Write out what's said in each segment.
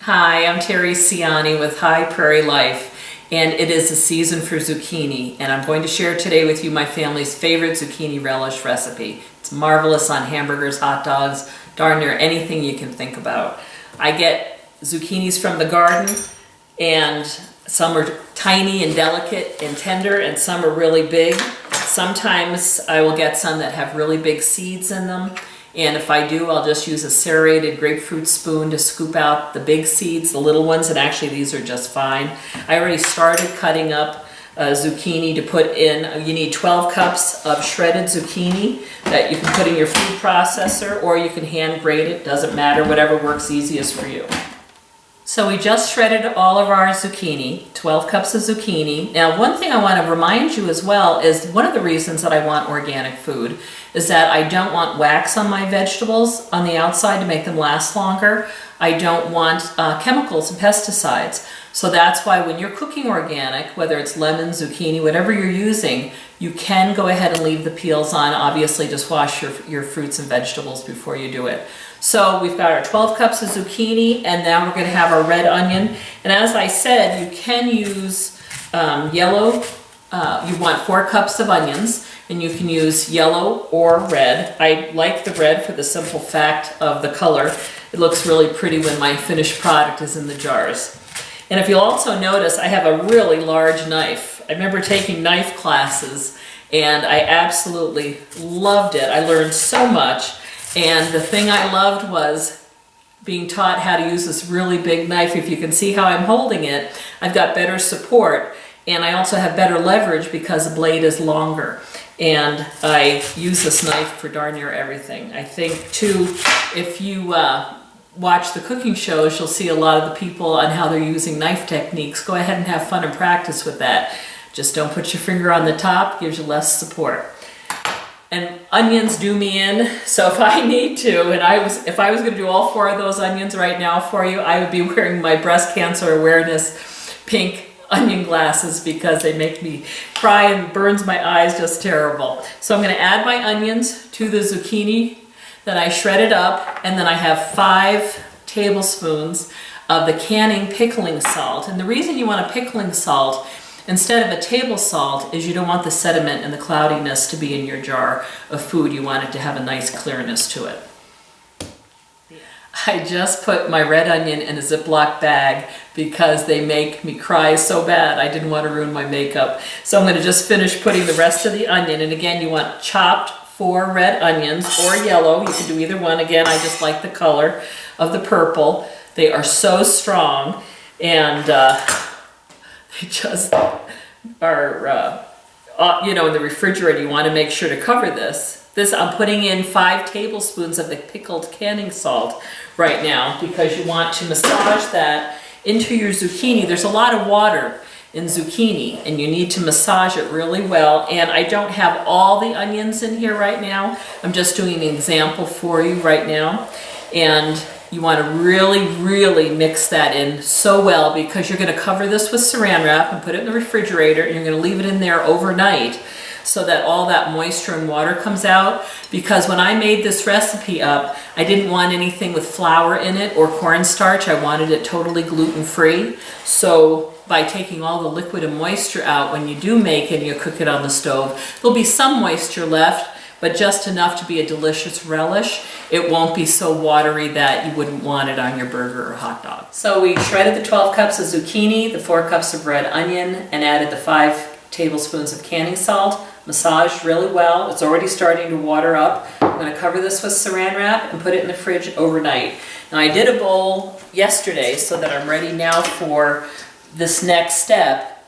Hi, I'm Terry Ciani with High Prairie Life, and it is the season for zucchini, and I'm going to share today with you my family's favorite zucchini relish recipe. It's marvelous on hamburgers, hot dogs, darn near anything you can think about. I get zucchinis from the garden, and some are tiny and delicate and tender, and some are really big. Sometimes I will get some that have really big seeds in them. And if I do, I'll just use a serrated grapefruit spoon to scoop out the big seeds, the little ones, and actually these are just fine. I already started cutting up zucchini to put in. You need 12 cups of shredded zucchini that you can put in your food processor, or you can hand grate it, doesn't matter, whatever works easiest for you. So we just shredded all of our zucchini, 12 cups of zucchini. Now, one thing I want to remind you as well is one of the reasons that I want organic food is that I don't want wax on my vegetables on the outside to make them last longer. I don't want chemicals and pesticides. So that's why when you're cooking organic, whether it's lemon, zucchini, whatever you're using, you can go ahead and leave the peels on. Obviously, just wash your fruits and vegetables before you do it. So we've got our 12 cups of zucchini, and now we're going to have our red onion. And as I said, you can use yellow. You want 4 cups of onions, and you can use yellow or red. I like the red for the simple fact of the color. It looks really pretty when my finished product is in the jars. And if you'll also notice, I have a really large knife. I remember taking knife classes, and I absolutely loved it. I learned so much. And the thing I loved was being taught how to use this really big knife. If you can see how I'm holding it, I've got better support, and I also have better leverage because the blade is longer. And I use this knife for darn near everything. I think too, if you watch the cooking shows, you'll see a lot of the people on how they're using knife techniques. Go ahead and have fun and practice with that. Just don't put your finger on the top, gives you less support. And onions do me in, so if I need to, and if I was going to do all 4 of those onions right now for you, I would be wearing my breast cancer awareness pink onion glasses because they make me cry and burns my eyes just terrible. So I'm going to add my onions to the zucchini that I shredded up, and then I have 5 tablespoons of the canning pickling salt. And the reason you want a pickling salt instead of a table salt is you don't want the sediment and the cloudiness to be in your jar of food. You want it to have a nice clearness to it. I just put my red onion in a Ziploc bag because they make me cry so bad. I didn't want to ruin my makeup. So I'm going to just finish putting the rest of the onion. And again, you want chopped 4 red onions or yellow. You can do either one. Again, I just like the color of the purple. They are so strong, and they just are, in the refrigerator. You want to make sure to cover this. I'm putting in 5 tablespoons of the pickled canning salt right now because you want to massage that into your zucchini. There's a lot of water in zucchini, and you need to massage it really well. And I don't have all the onions in here right now. I'm just doing an example for you right now. And you want to really, really mix that in so well because you're going to cover this with saran wrap and put it in the refrigerator, and you're going to leave it in there overnight so that all that moisture and water comes out. Because when I made this recipe up, I didn't want anything with flour in it or cornstarch. I wanted it totally gluten-free. So by taking all the liquid and moisture out when you do make it and you cook it on the stove, there'll be some moisture left, but just enough to be a delicious relish. It won't be so watery that you wouldn't want it on your burger or hot dog. So we shredded the 12 cups of zucchini, the 4 cups of red onion, and added the 5 tablespoons of canning salt. Massaged really well. It's already starting to water up. I'm going to cover this with saran wrap and put it in the fridge overnight. Now, I did a bowl yesterday so that I'm ready now for this next step.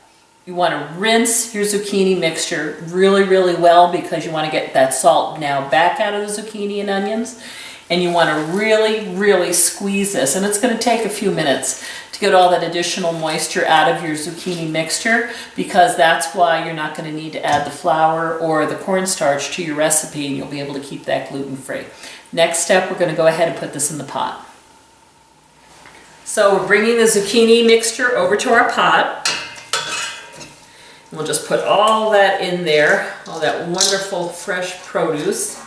You want to rinse your zucchini mixture really, really well because you want to get that salt now back out of the zucchini and onions. And you want to really, really squeeze this. And it's going to take a few minutes to get all that additional moisture out of your zucchini mixture, because that's why you're not going to need to add the flour or the cornstarch to your recipe, and you'll be able to keep that gluten-free. Next step, we're going to go ahead and put this in the pot. So we're bringing the zucchini mixture over to our pot. We'll just put all that in there, all that wonderful fresh produce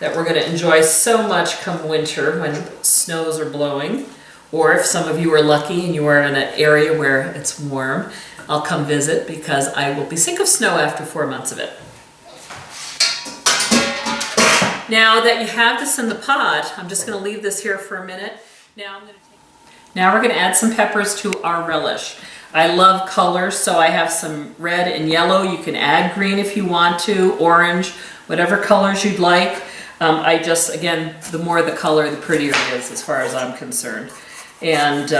that we're going to enjoy so much come winter when snows are blowing. Or if some of you are lucky and you are in an area where it's warm, I'll come visit because I will be sick of snow after 4 months of it. Now that you have this in the pot, I'm just going to leave this here for a minute. Now we're going to add some peppers to our relish. I love colors, so I have some red and yellow. You can add green if you want to, orange, whatever colors you'd like. Again, the more the color, the prettier it is as far as I'm concerned. And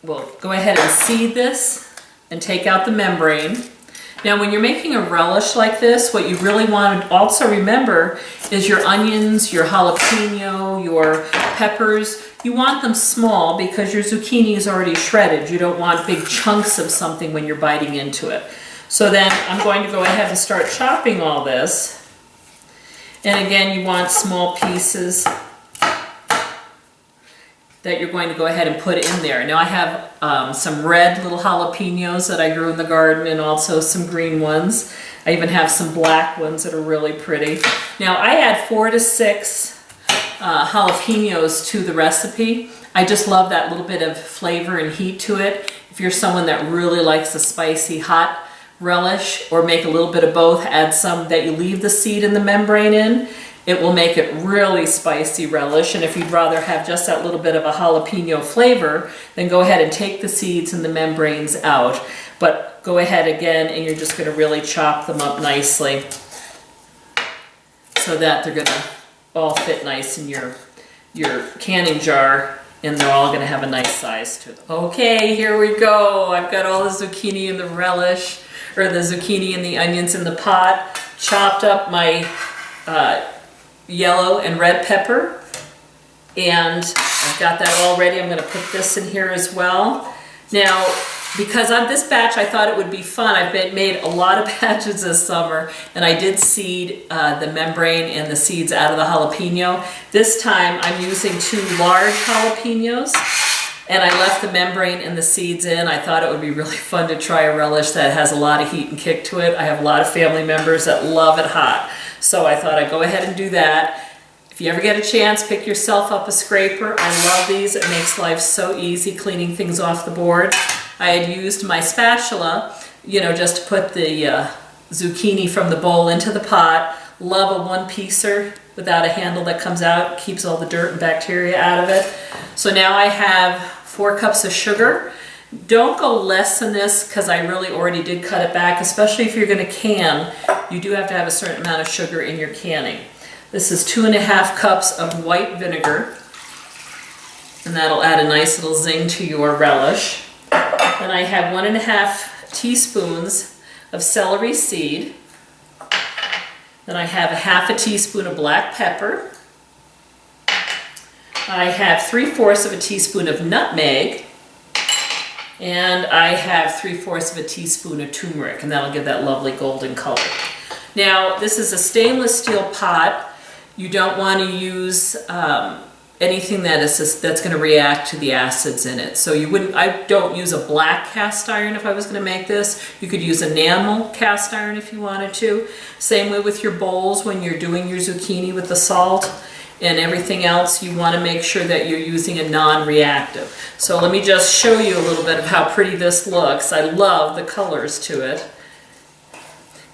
we'll go ahead and seed this and take out the membrane. Now when you're making a relish like this, what you really want to also remember is your onions, your jalapeno, your peppers. You want them small because your zucchini is already shredded. You don't want big chunks of something when you're biting into it. So then I'm going to go ahead and start chopping all this. And again, you want small pieces that you're going to go ahead and put in there. Now I have some red little jalapenos that I grew in the garden and also some green ones. I even have some black ones that are really pretty. Now I add 4 to 6 jalapenos to the recipe. I just love that little bit of flavor and heat to it. If you're someone that really likes a spicy hot relish, or make a little bit of both, add some that you leave the seed and the membrane in. It will make it really spicy relish, and if you'd rather have just that little bit of a jalapeno flavor, then go ahead and take the seeds and the membranes out. But go ahead again and you're just going to really chop them up nicely so that they're going to all fit nice in your canning jar, and they're all going to have a nice size to them. Okay, here we go. I've got all the zucchini and the relish, or the zucchini and the onions in the pot, chopped up my yellow and red pepper, and I've got that all ready. I'm going to put this in here as well. Now, because on this batch I thought it would be fun, I've made a lot of batches this summer, and I did seed the membrane and the seeds out of the jalapeno. This time I'm using 2 large jalapenos, and I left the membrane and the seeds in. I thought it would be really fun to try a relish that has a lot of heat and kick to it. I have a lot of family members that love it hot. So I thought I'd go ahead and do that. If you ever get a chance, pick yourself up a scraper. I love these. It makes life so easy cleaning things off the board. I had used my spatula, just to put the zucchini from the bowl into the pot. Love a one-piecer without a handle that comes out, keeps all the dirt and bacteria out of it. So now I have 4 cups of sugar. Don't go less than this because I really already did cut it back, especially if you're going to can. You do have to have a certain amount of sugar in your canning. This is 2½ cups of white vinegar, and that'll add a nice little zing to your relish. Then I have 1½ teaspoons of celery seed. Then I have 1/2 teaspoon of black pepper. I have 3/4 teaspoon of nutmeg. And I have 3/4 teaspoon of turmeric, and that'll give that lovely golden color. Now, this is a stainless steel pot. You don't want to use anything that's going to react to the acids in it. So I don't use a black cast iron if I was going to make this. You could use enamel cast iron if you wanted to. Same way with your bowls when you're doing your zucchini with the salt and everything else. You want to make sure that you're using a non-reactive. So let me just show you a little bit of how pretty this looks. I love the colors to it.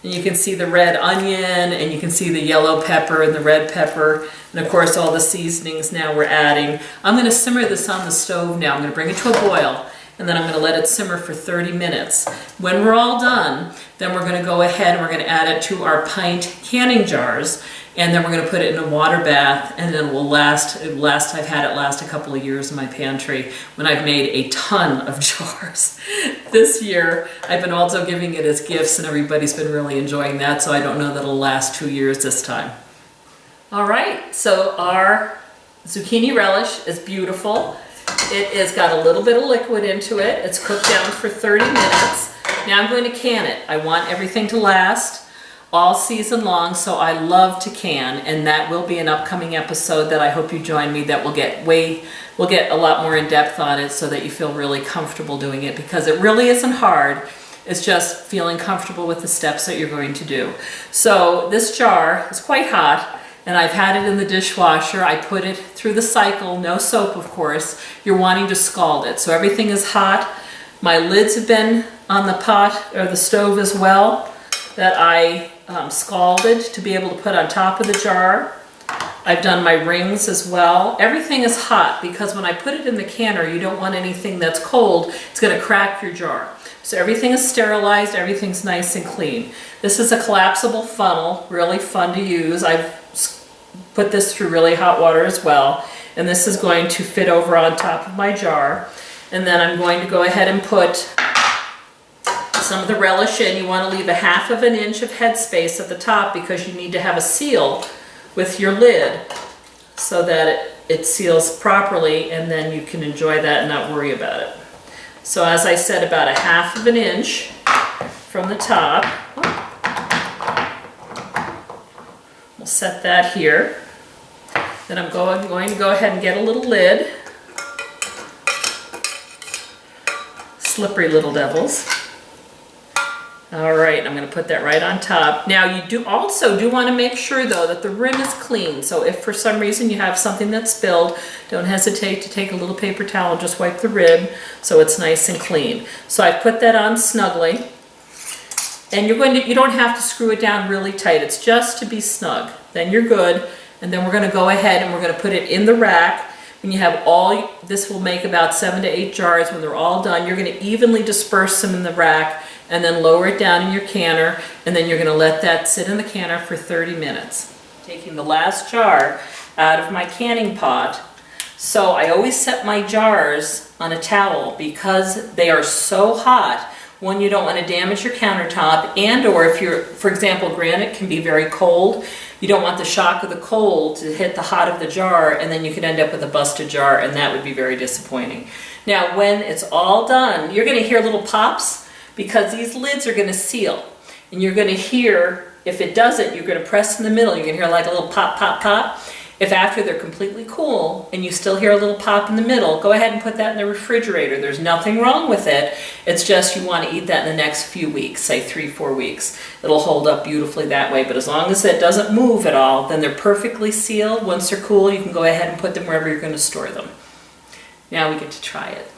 And you can see the red onion, and you can see the yellow pepper and the red pepper, and of course all the seasonings now we're adding. I'm going to simmer this on the stove now. I'm going to bring it to a boil, and then I'm going to let it simmer for 30 minutes. When we're all done, then we're going to go ahead and we're going to add it to our pint canning jars, and then we're going to put it in a water bath, and then it will last. I've had it last a couple of years in my pantry when I've made a ton of jars. This year, I've been also giving it as gifts, and everybody's been really enjoying that, so I don't know that it'll last 2 years this time. All right, so our zucchini relish is beautiful. It has got a little bit of liquid into it. It's cooked down for 30 minutes. Now I'm going to can it. I want everything to last all season long, so I love to can, and that will be an upcoming episode that I hope you join me, that we'll get a lot more in depth on it so that you feel really comfortable doing it, because it really isn't hard. It's just feeling comfortable with the steps that you're going to do. So this jar is quite hot, and I've had it in the dishwasher. I put it through the cycle, no soap of course. You're wanting to scald it. So everything is hot. My lids have been on the pot or the stove as well that I scalded to be able to put on top of the jar. I've done my rings as well. Everything is hot because when I put it in the canner, you don't want anything that's cold. It's going to crack your jar. So everything is sterilized, everything's nice and clean. This is a collapsible funnel, really fun to use. I've put this through really hot water as well. And this is going to fit over on top of my jar. And then I'm going to go ahead and put some of the relish in. You want to leave a 1/2 inch of headspace at the top because you need to have a seal with your lid so that it seals properly, and then you can enjoy that and not worry about it. So as I said, about a 1/2 inch from the top. We'll set that here. Then I'm going to go ahead and get a little lid. Slippery little devils. All right, I'm going to put that right on top. Now you do want to make sure though that the rim is clean. So if for some reason you have something that's spilled, don't hesitate to take a little paper towel and just wipe the rib so it's nice and clean. So I put that on snugly. And you don't have to screw it down really tight. It's just to be snug. Then you're good. And then we're going to go ahead and we're going to put it in the rack. When you have this will make about 7 to 8 jars. When they're all done, you're going to evenly disperse them in the rack and then lower it down in your canner, and then you're going to let that sit in the canner for 30 minutes. Taking the last jar out of my canning pot. So I always set my jars on a towel because they are so hot. One, you don't want to damage your countertop, and or if you're, for example, granite can be very cold. You don't want the shock of the cold to hit the hot of the jar, and then you could end up with a busted jar, and that would be very disappointing. Now, when it's all done, you're going to hear little pops because these lids are going to seal. And you're going to hear, if it doesn't, you're going to press in the middle. You're going to hear like a little pop, pop, pop. If after they're completely cool and you still hear a little pop in the middle, go ahead and put that in the refrigerator. There's nothing wrong with it. It's just you want to eat that in the next few weeks, say 3-4 weeks. It'll hold up beautifully that way. But as long as it doesn't move at all, then they're perfectly sealed. Once they're cool, you can go ahead and put them wherever you're going to store them. Now we get to try it.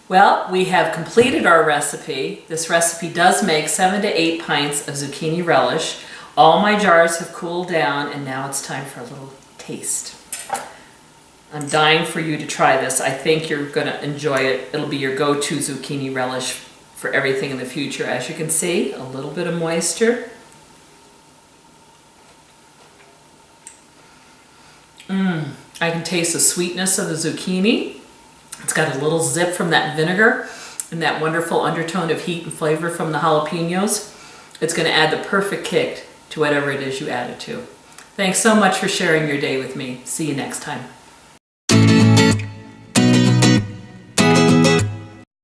Well, we have completed our recipe. This recipe does make 7 to 8 pints of zucchini relish. All my jars have cooled down, and now it's time for a little taste. I'm dying for you to try this. I think you're going to enjoy it. It'll be your go-to zucchini relish for everything in the future. As you can see, a little bit of moisture. I can taste the sweetness of the zucchini. It's got a little zip from that vinegar and that wonderful undertone of heat and flavor from the jalapenos. It's going to add the perfect kick to whatever it is you add it to. Thanks so much for sharing your day with me. See you next time.